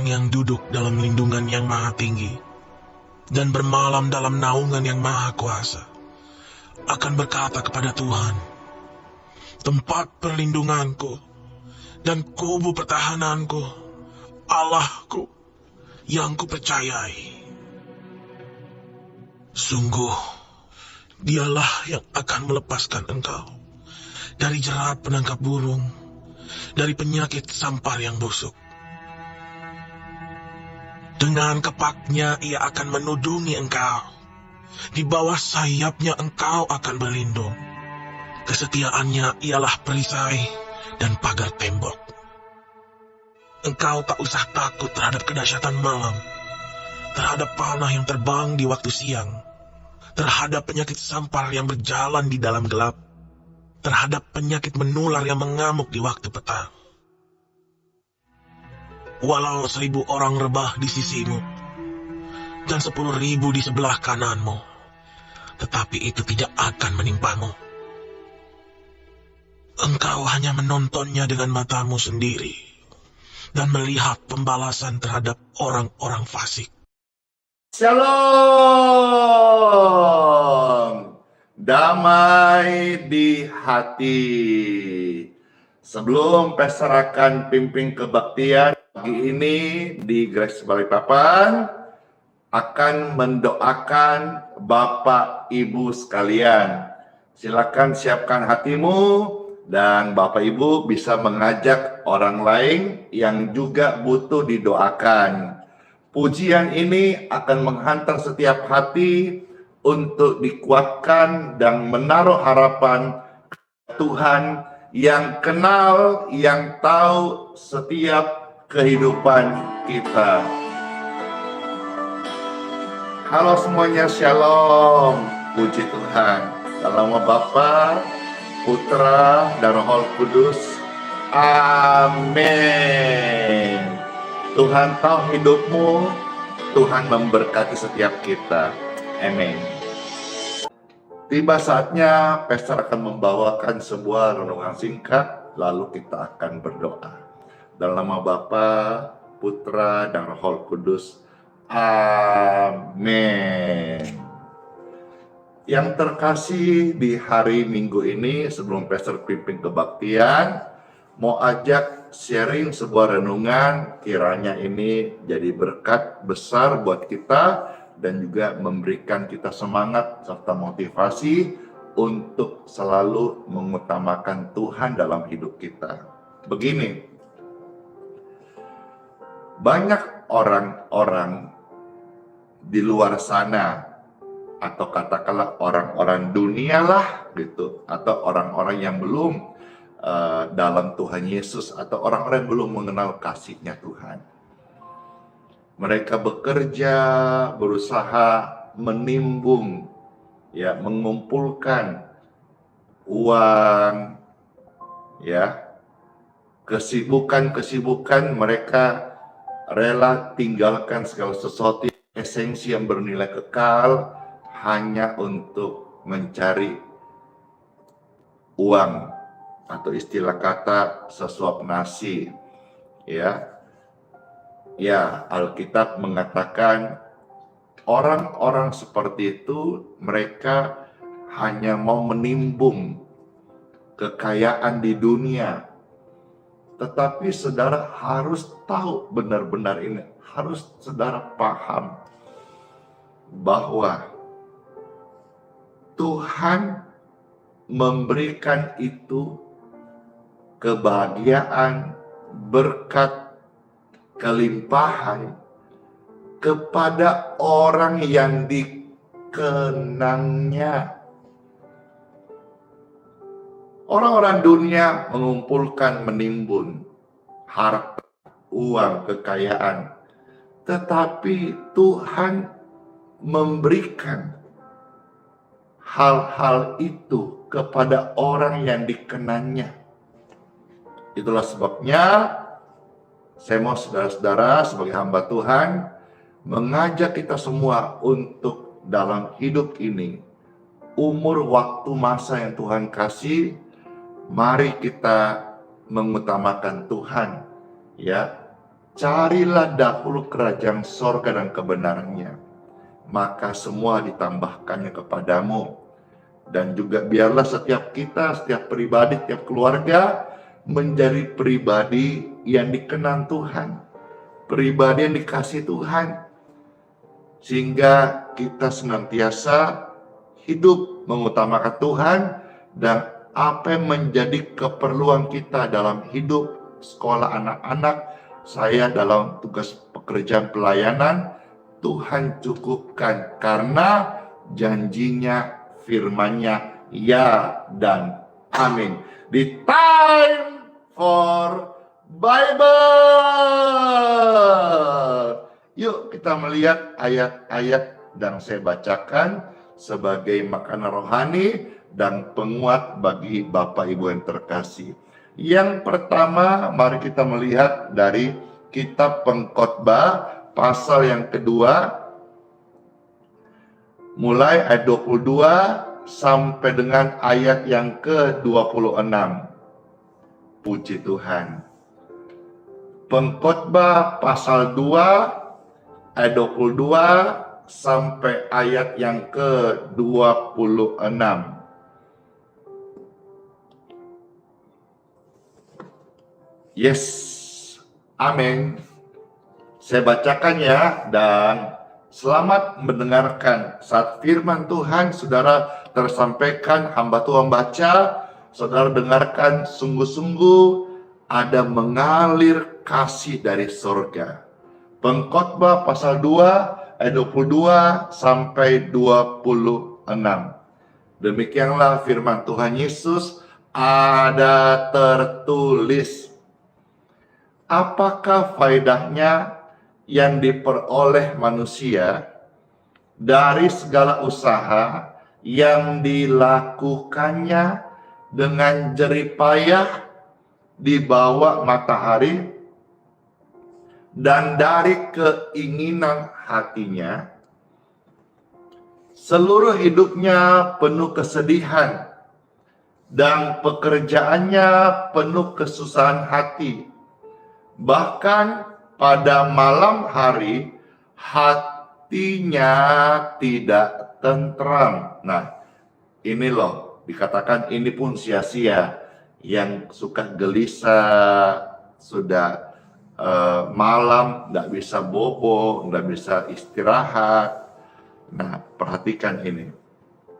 orang yang duduk dalam lindungan yang maha tinggi dan bermalam dalam naungan yang maha kuasa akan berkata kepada Tuhan, tempat perlindunganku dan kubu pertahananku, Allahku yang kupercayai. Sungguh, dialah yang akan melepaskan engkau dari jerat penangkap burung, dari penyakit sampar yang busuk. Dengan kepaknya ia akan menudungi engkau. Di bawah sayapnya engkau akan berlindung. Kesetiaannya ialah perisai dan pagar tembok. Engkau tak usah takut terhadap kedahsyatan malam, terhadap panah yang terbang di waktu siang, terhadap penyakit sampar yang berjalan di dalam gelap, terhadap penyakit menular yang mengamuk di waktu petang. Walau 1000 orang rebah di sisimu dan 10.000 di sebelah kananmu, tetapi itu tidak akan menimpamu. Engkau hanya menontonnya dengan matamu sendiri dan melihat pembalasan terhadap orang-orang fasik. Shalom, damai di hati. Sebelum Pastor akan pimpin kebaktian pagi ini di Grace Balikpapan, akan mendoakan Bapak Ibu sekalian. Silakan siapkan hatimu dan Bapak Ibu bisa mengajak orang lain yang juga butuh didoakan. Pujian ini akan menghantar setiap hati untuk dikuatkan dan menaruh harapan Tuhan yang kenal, yang tahu setiap kehidupan kita. Halo semuanya, shalom, puji Tuhan. Dalam nama Bapa, Putra, dan Roh Kudus. Amin. Tuhan tahu hidupmu, Tuhan memberkati setiap kita. Amin. Tiba saatnya Pastor akan membawakan sebuah renungan singkat, lalu kita akan berdoa. Dalam nama Bapa, Putra, dan Roh Kudus. Amin. Yang terkasih, di hari Minggu ini sebelum Pastor pimpin kebaktian, mau ajak sharing sebuah renungan, kiranya ini jadi berkat besar buat kita dan juga memberikan kita semangat serta motivasi untuk selalu mengutamakan Tuhan dalam hidup kita. Begini, banyak orang-orang di luar sana, atau katakanlah orang-orang dunia lah gitu, atau orang-orang yang belum dalam Tuhan Yesus, atau orang-orang yang belum mengenal kasih-Nya Tuhan. Mereka bekerja, berusaha menimbung, ya, mengumpulkan uang, ya, kesibukan mereka rela tinggalkan segala sesuatu esensi yang bernilai kekal hanya untuk mencari uang, atau istilah kata sesuap nasi, ya. Ya, Alkitab mengatakan orang-orang seperti itu mereka hanya mau menimbung kekayaan di dunia. Tetapi saudara harus tahu benar-benar ini, harus saudara paham bahwa Tuhan memberikan itu kebahagiaan, berkat, kelimpahan kepada orang yang dikenangnya. Orang-orang dunia mengumpulkan, menimbun harta, uang, kekayaan. Tetapi Tuhan memberikan hal-hal itu kepada orang yang dikenannya. Itulah sebabnya saya mau saudara-saudara sebagai hamba Tuhan mengajak kita semua untuk dalam hidup ini, umur waktu masa yang Tuhan kasih, mari kita mengutamakan Tuhan, ya. carilah dahulu kerajaan sorga dan kebenarannya, maka semua ditambahkannya kepadamu. Dan juga biarlah setiap kita, setiap pribadi, setiap keluarga menjadi pribadi yang dikenal Tuhan, pribadi yang dikasih Tuhan, sehingga kita senantiasa hidup mengutamakan Tuhan dan apa yang menjadi keperluan kita dalam hidup, sekolah anak-anak, saya dalam tugas pekerjaan pelayanan, Tuhan cukupkan karena janjinya, firman-Nya ya dan amin. Di time for Bible. Yuk kita melihat ayat-ayat yang saya bacakan sebagai makanan rohani dan penguat bagi Bapak Ibu yang terkasih. Yang pertama, mari kita melihat dari kitab Pengkhotbah pasal yang kedua, mulai ayat 22 sampai dengan ayat yang ke-26. Puji Tuhan. Pengkhotbah pasal 2 ayat 22 sampai ayat yang ke-26. Yes, amin. Saya bacakan ya, dan selamat mendengarkan. Saat firman Tuhan saudara tersampaikan, hamba Tuhan baca, saudara dengarkan, sungguh-sungguh ada mengalir kasih dari surga. Pengkhotbah pasal 2 ayat 22 sampai 26. Demikianlah firman Tuhan Yesus, ada tertulis, apakah faedahnya yang diperoleh manusia dari segala usaha yang dilakukannya dengan jerih payah di bawah matahari dan dari keinginan hatinya? Seluruh hidupnya penuh kesedihan dan pekerjaannya penuh kesusahan hati. Bahkan pada malam hari hatinya tidak tentram. Nah, ini loh, dikatakan ini pun sia-sia. Yang suka gelisah, sudah malam, tidak bisa bobo, tidak bisa istirahat. Nah, perhatikan ini.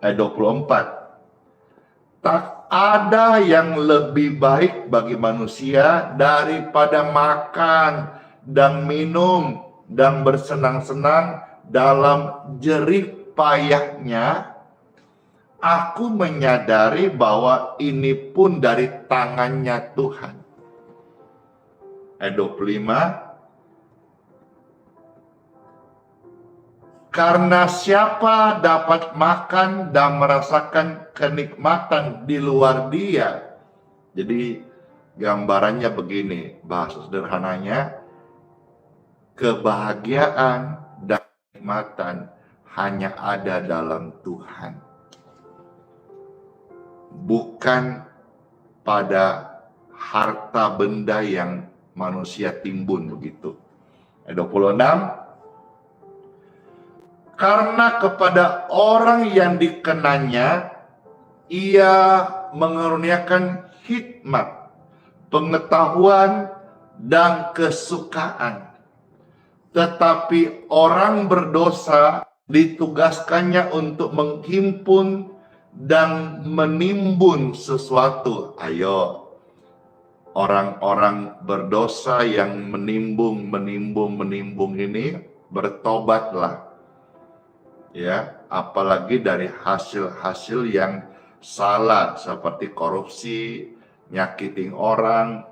Ayat 24. Tak ada yang lebih baik bagi manusia daripada makan dan minum dan bersenang-senang dalam jerih payahnya. Aku menyadari bahwa ini pun dari tangannya Tuhan. Ayat 25. Karena siapa dapat makan dan merasakan kenikmatan di luar dia? Jadi gambarannya begini, bahasa sederhananya, kebahagiaan dan kenikmatan hanya ada dalam Tuhan, bukan pada harta benda yang manusia timbun begitu. Ayat 26. Karena kepada orang yang dikenanya, ia mengaruniakan hikmat, pengetahuan, dan kesukaan. Tetapi orang berdosa ditugaskannya untuk menghimpun dan menimbun sesuatu. Ayo, orang-orang berdosa yang menimbun ini, bertobatlah. Ya, apalagi dari hasil-hasil yang salah seperti korupsi, nyakitin orang,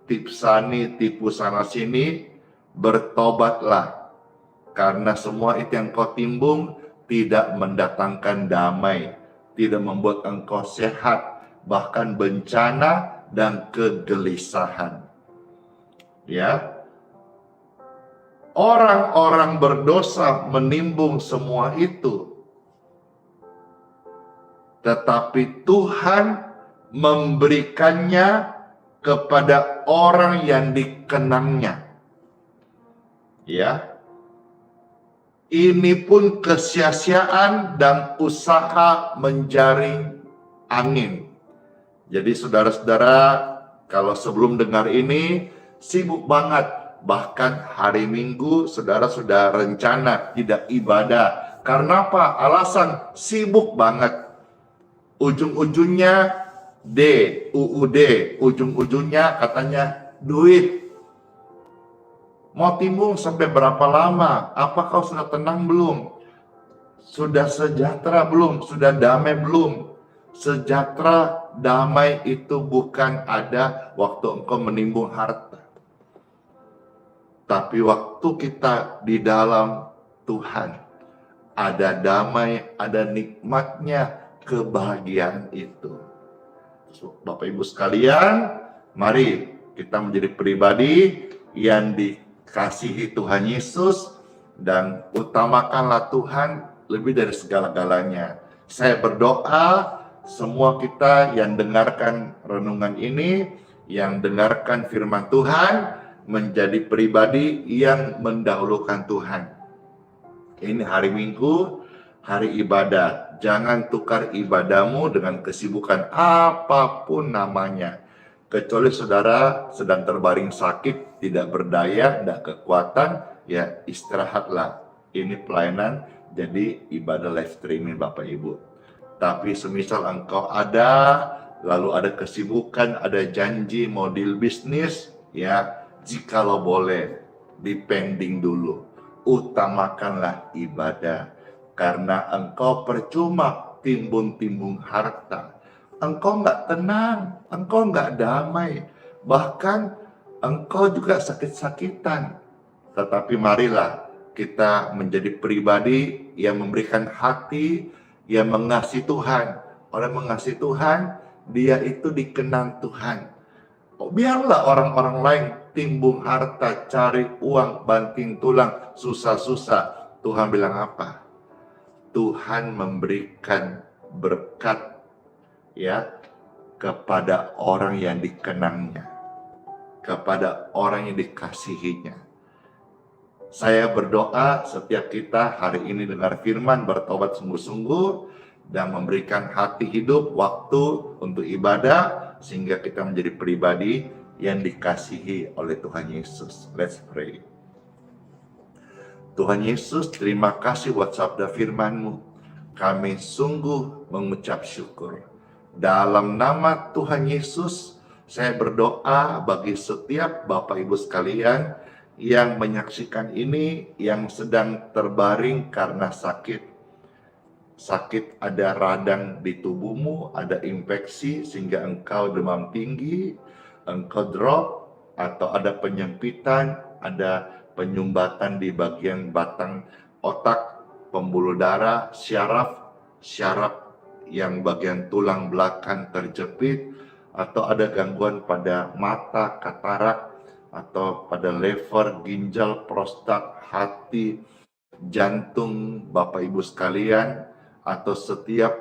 tipu sana sini, bertobatlah. Karena semua itu yang kau timbun tidak mendatangkan damai, tidak membuat engkau sehat, bahkan bencana dan kegelisahan. Ya. Orang-orang berdosa menimbun semua itu. Tetapi Tuhan memberikannya kepada orang yang dikenangnya. Ya, ini pun kesia-siaan dan usaha menjaring angin. Jadi saudara-saudara, kalau sebelum dengar ini sibuk banget, bahkan hari Minggu saudara sudah rencana tidak ibadah. Karena apa? Alasan sibuk banget. Ujung-ujungnya UUD, ujung-ujungnya katanya duit. Mau timbung sampai berapa lama? Apa kau sudah tenang belum? Sudah sejahtera belum? Sudah damai belum? Sejahtera, damai itu bukan ada waktu engkau menimbun harta. Tapi waktu kita di dalam Tuhan, ada damai, ada nikmatnya, kebahagiaan itu. Bapak Ibu sekalian, mari kita menjadi pribadi yang dikasihi Tuhan Yesus dan utamakanlah Tuhan lebih dari segala-galanya. Saya berdoa semua kita yang dengarkan renungan ini, yang dengarkan firman Tuhan, menjadi pribadi yang mendahulukan Tuhan. Ini hari Minggu, hari ibadah. Jangan tukar ibadahmu dengan kesibukan apapun namanya. Kecuali saudara sedang terbaring sakit, tidak berdaya, tidak kekuatan, ya istirahatlah. Ini pelayanan, jadi ibadah live streaming Bapak Ibu. Tapi semisal engkau ada, lalu ada kesibukan, ada janji mau deal bisnis, ya jikalau boleh dipending dulu. Utamakanlah ibadah. Karena engkau percuma timbun-timbun harta. Engkau nggak tenang, engkau nggak damai. Bahkan engkau juga sakit-sakitan. Tetapi marilah kita menjadi pribadi yang memberikan hati, yang mengasihi Tuhan. Orang mengasihi Tuhan, dia itu dikenang Tuhan. Biarlah orang-orang lain timbun harta, cari uang, banting tulang, susah-susah. Tuhan bilang apa? Tuhan memberikan berkat ya kepada orang yang dikenangnya, kepada orang yang dikasihinya. Saya berdoa setiap kita hari ini dengar firman, bertobat sungguh-sungguh dan memberikan hati hidup, waktu untuk ibadah sehingga kita menjadi pribadi yang dikasihi oleh Tuhan Yesus. Let's pray. Tuhan Yesus, terima kasih buat sabda firman-Mu. Kami sungguh mengucap syukur. Dalam nama Tuhan Yesus, saya berdoa bagi setiap Bapak Ibu sekalian yang menyaksikan ini, yang sedang terbaring karena sakit. Sakit ada radang di tubuhmu, ada infeksi sehingga engkau demam tinggi, engkau drop, atau ada penyempitan, ada penyumbatan di bagian batang otak, pembuluh darah, syaraf yang bagian tulang belakang terjepit, atau ada gangguan pada mata, katarak, atau pada lever, ginjal, prostat, hati, jantung, Bapak Ibu sekalian, atau setiap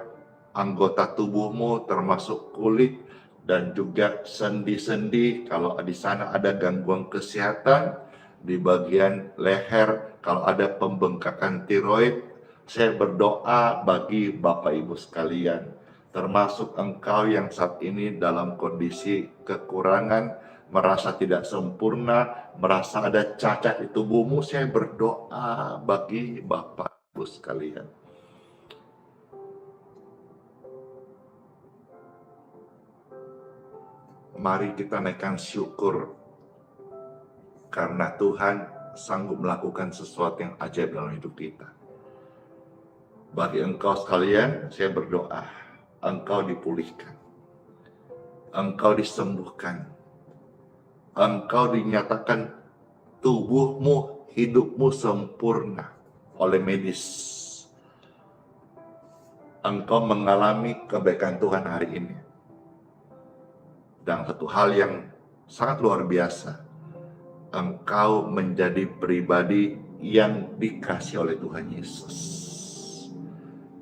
anggota tubuhmu termasuk kulit dan juga sendi-sendi. Kalau di sana ada gangguan kesehatan, di bagian leher, kalau ada pembengkakan tiroid, saya berdoa bagi Bapak Ibu sekalian, termasuk engkau yang saat ini dalam kondisi kekurangan, merasa tidak sempurna, merasa ada cacat di tubuhmu, saya berdoa bagi Bapak Ibu sekalian. Mari kita naikkan syukur karena Tuhan sanggup melakukan sesuatu yang ajaib dalam hidup kita. Bagi engkau sekalian, saya berdoa, engkau dipulihkan, engkau disembuhkan, engkau dinyatakan tubuhmu, hidupmu sempurna oleh medis. Engkau mengalami kebaikan Tuhan hari ini. Dan satu hal yang sangat luar biasa, engkau menjadi pribadi yang dikasih oleh Tuhan Yesus.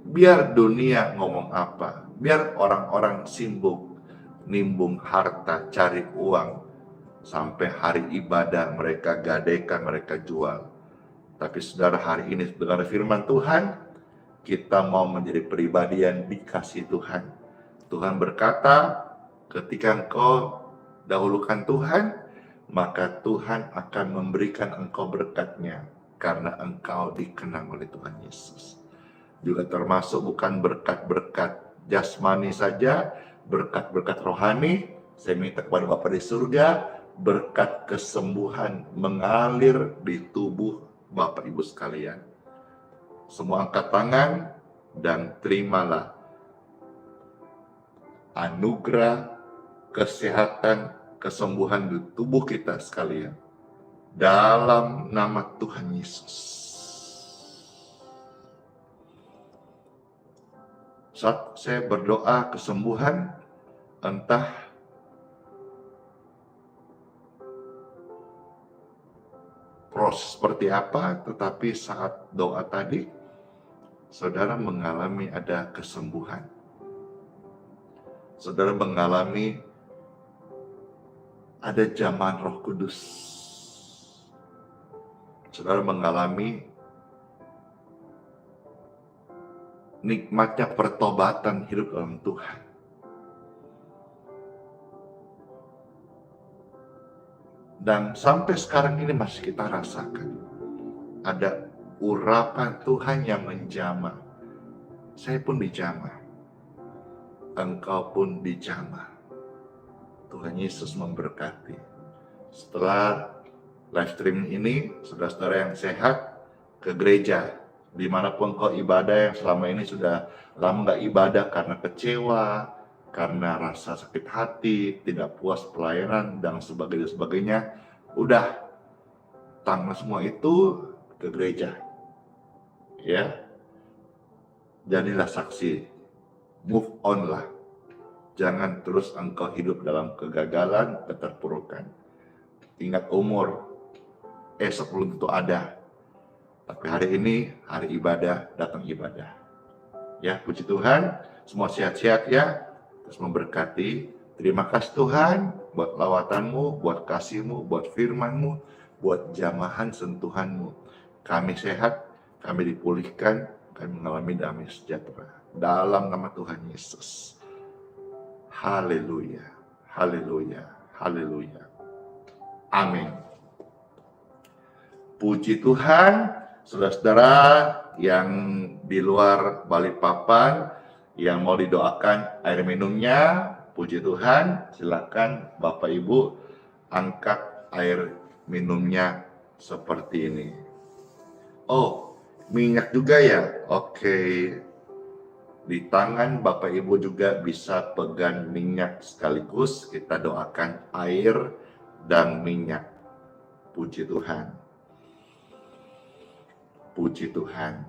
Biar dunia ngomong apa, biar orang-orang sibuk nimbung harta, cari uang, sampai hari ibadah mereka gadaikan, mereka jual. Tapi saudara, hari ini dengar firman Tuhan, kita mau menjadi pribadi yang dikasih Tuhan. Tuhan berkata, ketika engkau dahulukan Tuhan, maka Tuhan akan memberikan engkau berkat-Nya karena engkau dikenang oleh Tuhan Yesus. Juga termasuk bukan berkat-berkat jasmani saja, berkat-berkat rohani. Saya minta kepada Bapa di surga, berkat kesembuhan mengalir di tubuh Bapak Ibu sekalian. Semua angkat tangan dan terimalah anugerah kesehatan, kesembuhan di tubuh kita sekalian. Dalam nama Tuhan Yesus. Saat saya berdoa kesembuhan, entah proses seperti apa, tetapi saat doa tadi, saudara mengalami ada kesembuhan. Saudara mengalami ada jamahan Roh Kudus. Saudara mengalami nikmatnya pertobatan hidup dalam Tuhan. Dan sampai sekarang ini masih kita rasakan. Ada urapan Tuhan yang menjamah. Saya pun dijamah. Engkau pun dijamah. Tuhan Yesus memberkati. Setelah live streaming ini, saudara-saudara yang sehat, ke gereja. Dimanapun kau ibadah yang selama ini sudah lama gak ibadah karena kecewa, karena rasa sakit hati, tidak puas pelayanan, dan sebagainya. Udah, tanggal semua itu ke gereja. Ya, jadilah saksi. Move on lah. Jangan terus engkau hidup dalam kegagalan, keterpurukan. Ingat umur, esok belum tentu ada. Tapi hari ini, hari ibadah, datang ibadah. Ya, puji Tuhan, semua sehat-sehat ya. Terus memberkati. Terima kasih Tuhan buat lawatanmu, buat kasihmu, buat firmanmu, buat jamahan sentuhanmu. Kami sehat, kami dipulihkan, kami mengalami damai sejahtera. Dalam nama Tuhan Yesus. Haleluya, haleluya, haleluya. Amin. Puji Tuhan, saudara-saudara yang di luar Balikpapan, yang mau didoakan air minumnya, puji Tuhan, silakan Bapak Ibu angkat air minumnya seperti ini. Oh, minyak juga ya? Oke. Di tangan Bapak Ibu juga bisa pegang minyak sekaligus kita doakan air dan minyak. Puji Tuhan. Puji Tuhan.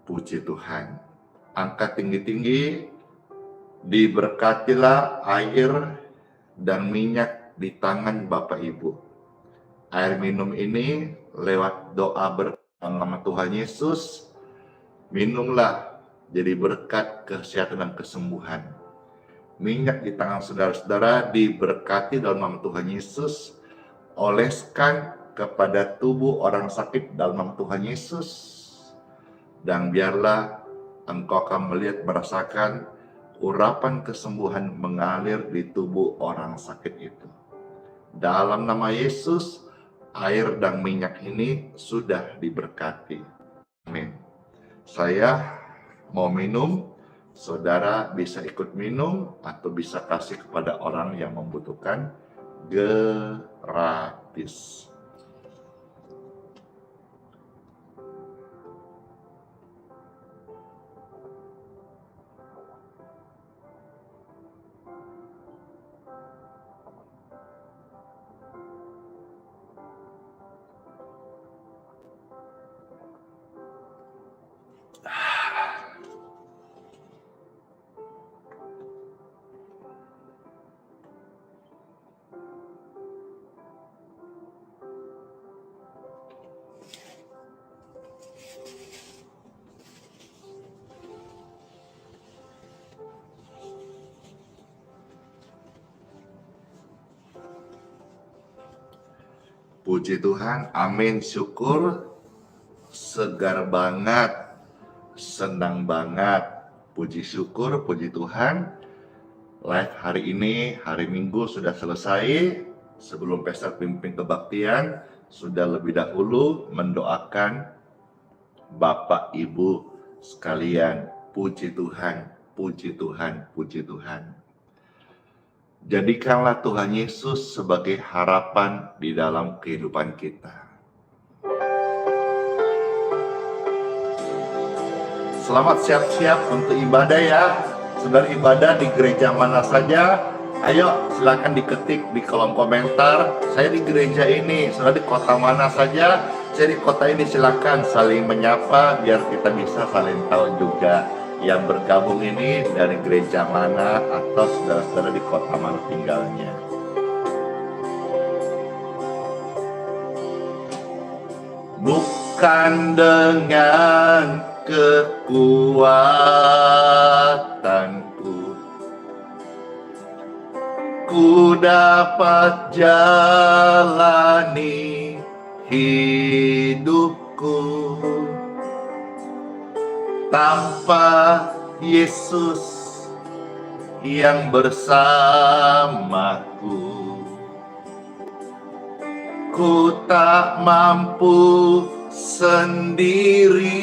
Puji Tuhan. Angkat tinggi-tinggi. Diberkatilah air dan minyak di tangan Bapak Ibu. Air minum ini lewat doa berkat nama Tuhan Yesus. Minumlah. Jadi berkat kesehatan dan kesembuhan. Minyak di tangan saudara-saudara diberkati dalam nama Tuhan Yesus. Oleskan kepada tubuh orang sakit dalam nama Tuhan Yesus. Dan biarlah engkau akan melihat, merasakan urapan kesembuhan mengalir di tubuh orang sakit itu. Dalam nama Yesus, air dan minyak ini sudah diberkati. Amin. Saya mau minum, saudara bisa ikut minum atau bisa kasih kepada orang yang membutuhkan gratis. Puji Tuhan, amin, syukur. segar banget, senang banget. Puji syukur, puji Tuhan. Live hari ini, hari Minggu sudah selesai. Sebelum pesta pimpin kebaktian, sudah lebih dahulu mendoakan Bapak Ibu sekalian. Puji Tuhan, puji Tuhan, puji Tuhan. Jadikanlah Tuhan Yesus sebagai harapan di dalam kehidupan kita. Selamat siap-siap untuk ibadah ya. Saudara ibadah di gereja mana saja? Ayo silakan diketik di kolom komentar. Saya di gereja ini, saudara di kota mana saja? Saya di kota ini, silakan saling menyapa biar kita bisa saling tahu juga yang bergabung ini dari gereja mana atau saudara-saudara di kota mana tinggalnya. Bukan dengan kekuatanku ku dapat jalani hidupku, tanpa Yesus yang bersamaku, ku tak mampu sendiri.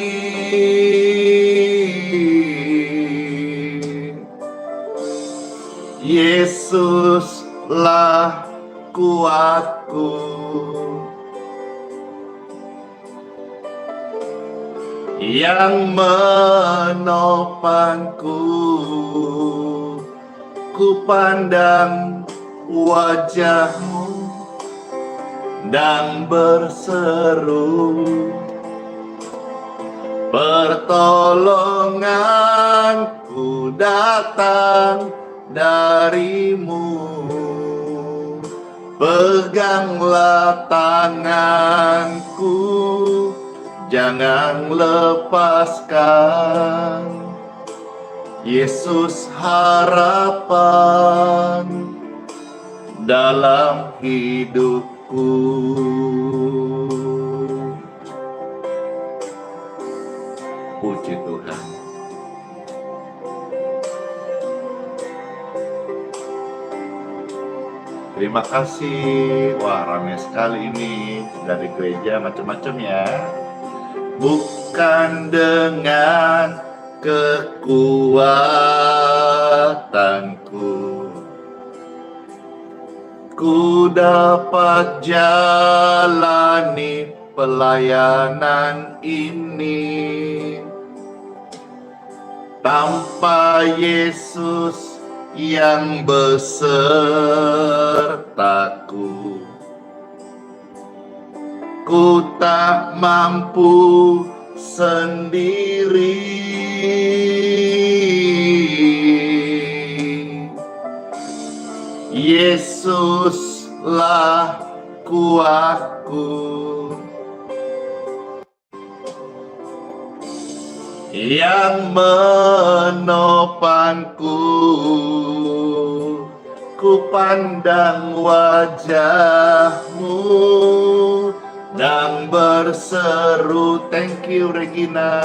Yesuslah kuatku, yang menopangku. Ku pandang wajah-Mu dan berseru, pertolonganku datang dari-Mu. Peganglah tanganku, jangan lepaskan. Yesus harapan dalam hidupku. Puji Tuhan. Terima kasih. Wah, ramai sekali ini dari gereja macam-macam ya. Bukan dengan kekuatanku ku dapat jalani pelayanan ini, tanpa Yesus yang besertaku, ku tak mampu sendiri. Yesuslah kuatku, yang menopangku. Ku pandang wajah-Mu dan berseru. Thank you Regina.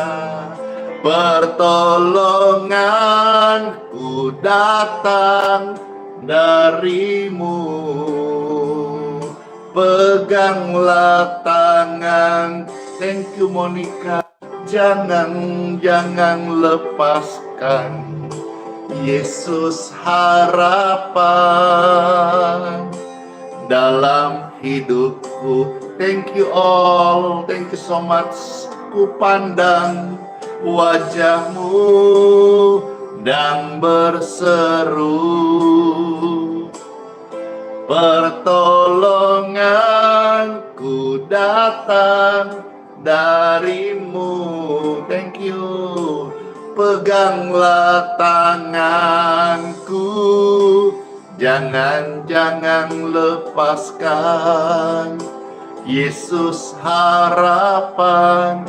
Pertolonganku datang dari-Mu. Peganglah tangan. Thank you Monica. Jangan lepaskan. Yesus harapan dalam hidupku. Thank you all. Thank you so much. Ku pandang wajah-Mu dan berseru, pertolonganku datang dari-Mu. Thank you. Peganglah tanganku, jangan lepaskan. Yesus harapan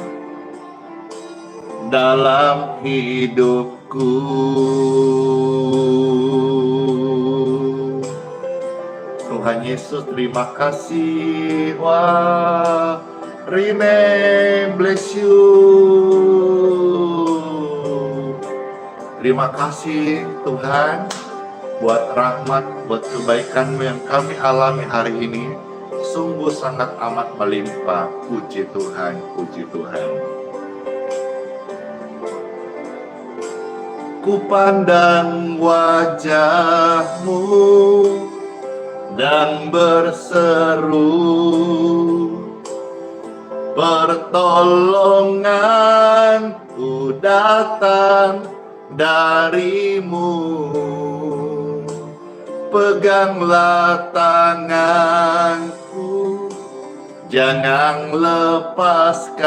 dalam hidupku. Tuhan Yesus, terima kasih. Wah, Rine, bless you. Terima kasih Tuhan buat rahmat, buat kebaikan-Mu yang kami alami hari ini. Sungguh sangat amat melimpah. Puji Tuhan, puji Tuhan. Ku pandang wajah-Mu dan berseru, pertolonganku datang dari-Mu. Peganglah tanganku, jangan lepaskan.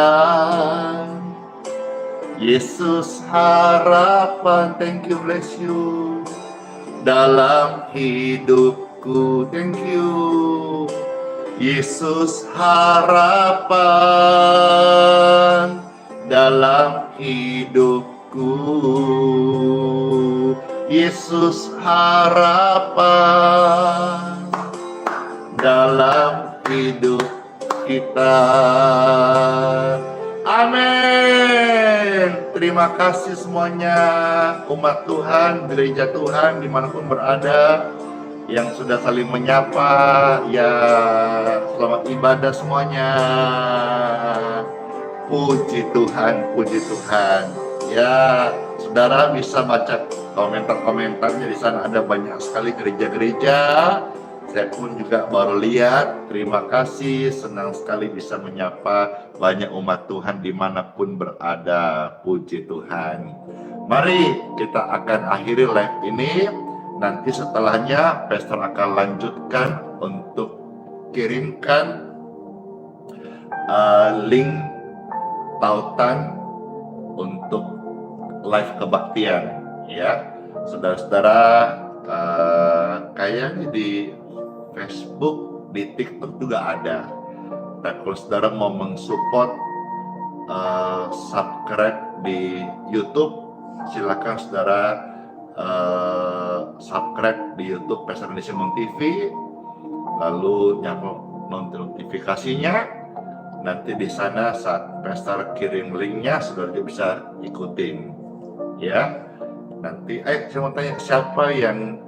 Yesus harapan, thank you, bless you. Dalam hidupku, thank you. Yesus harapan dalam hidupku. Yesus harapan dalam hidup kita. Amin. Terima kasih semuanya umat Tuhan, gereja Tuhan dimanapun berada, yang sudah saling menyapa. Ya, selamat ibadah semuanya. Puji Tuhan, puji Tuhan. Ya, saudara bisa baca komentar-komentarnya, di sana ada banyak sekali gereja-gereja. Saya pun juga baru lihat. Terima kasih, senang sekali bisa menyapa banyak umat Tuhan dimanapun berada. Puji Tuhan. Mari kita akan akhiri live ini. Nanti setelahnya Pastor akan lanjutkan untuk kirimkan link tautan untuk live kebaktian, ya saudara-saudara. Kayaknya di Facebook, di TikTok juga ada. Nah, kalau saudara mau mensupport, subscribe di YouTube, silakan saudara subscribe di YouTube Pastor Indonesia Mon TV, lalu nyalakan notifikasinya. Nanti di sana saat Pastor kirim linknya, saudara juga bisa ikutin, ya. Nanti, saya mau tanya, siapa yang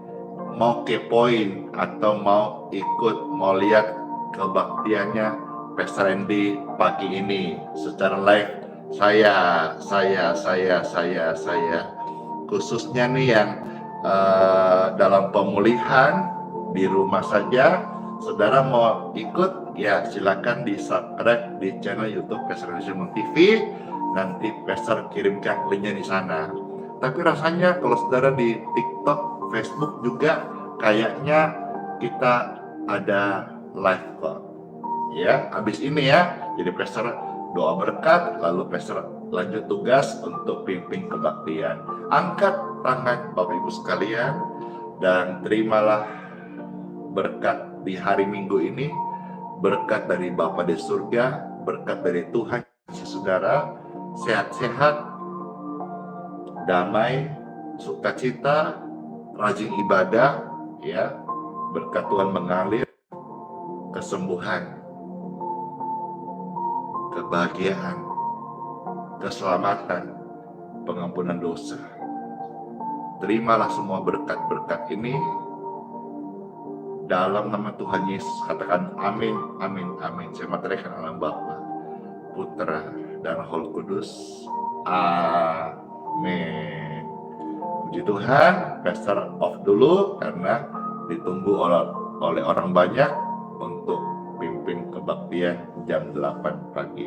mau kepoin atau mau ikut, mau lihat kebaktiannya Pastor Andy pagi ini secara live? Saya khususnya nih yang dalam pemulihan di rumah saja. Saudara mau ikut, ya silakan di subscribe di channel YouTube Pastor Indonesia Mon TV. Nanti Pastor kirimkan linknya di sana. Tapi rasanya kalau saudara di TikTok, Facebook juga kayaknya kita ada live kok. Ya, habis ini ya. Jadi Pastor doa berkat, lalu Pastor lanjut tugas untuk pimpin kebaktian. Angkat tangan Bapak Ibu sekalian dan terimalah berkat di hari Minggu ini. Berkat dari Bapa di surga, berkat dari Tuhan saudara, sehat-sehat, damai, sukacita, rajin ibadah, ya. Berkat Tuhan mengalir, kesembuhan, kebahagiaan, keselamatan, pengampunan dosa. Terimalah semua berkat-berkat ini dalam nama Tuhan Yesus. Katakan amin, amin, amin. Saya materikan dalam Bapa, Putra, dan Roh Kudus. Amin. Puji Tuhan. Pastor off dulu karena ditunggu oleh orang banyak untuk pimpin kebaktian jam 8 pagi.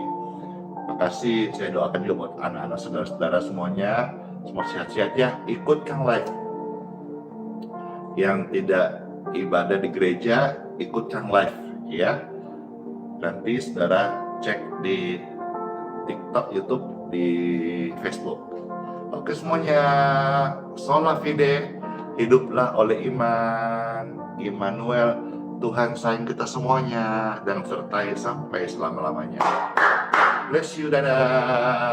Makasih, saya doakan juga buat anak-anak saudara-saudara semuanya, semua sehat-sehat ya. Ikutkan live. Yang tidak ibadah di gereja, ikutkan live ya. Nanti saudara cek di TikTok, YouTube, di Facebook. Oke semuanya, sola fide, hiduplah oleh iman. Immanuel, Tuhan sayang kita semuanya dan sertai sampai selama-lamanya. Bless you, dadah.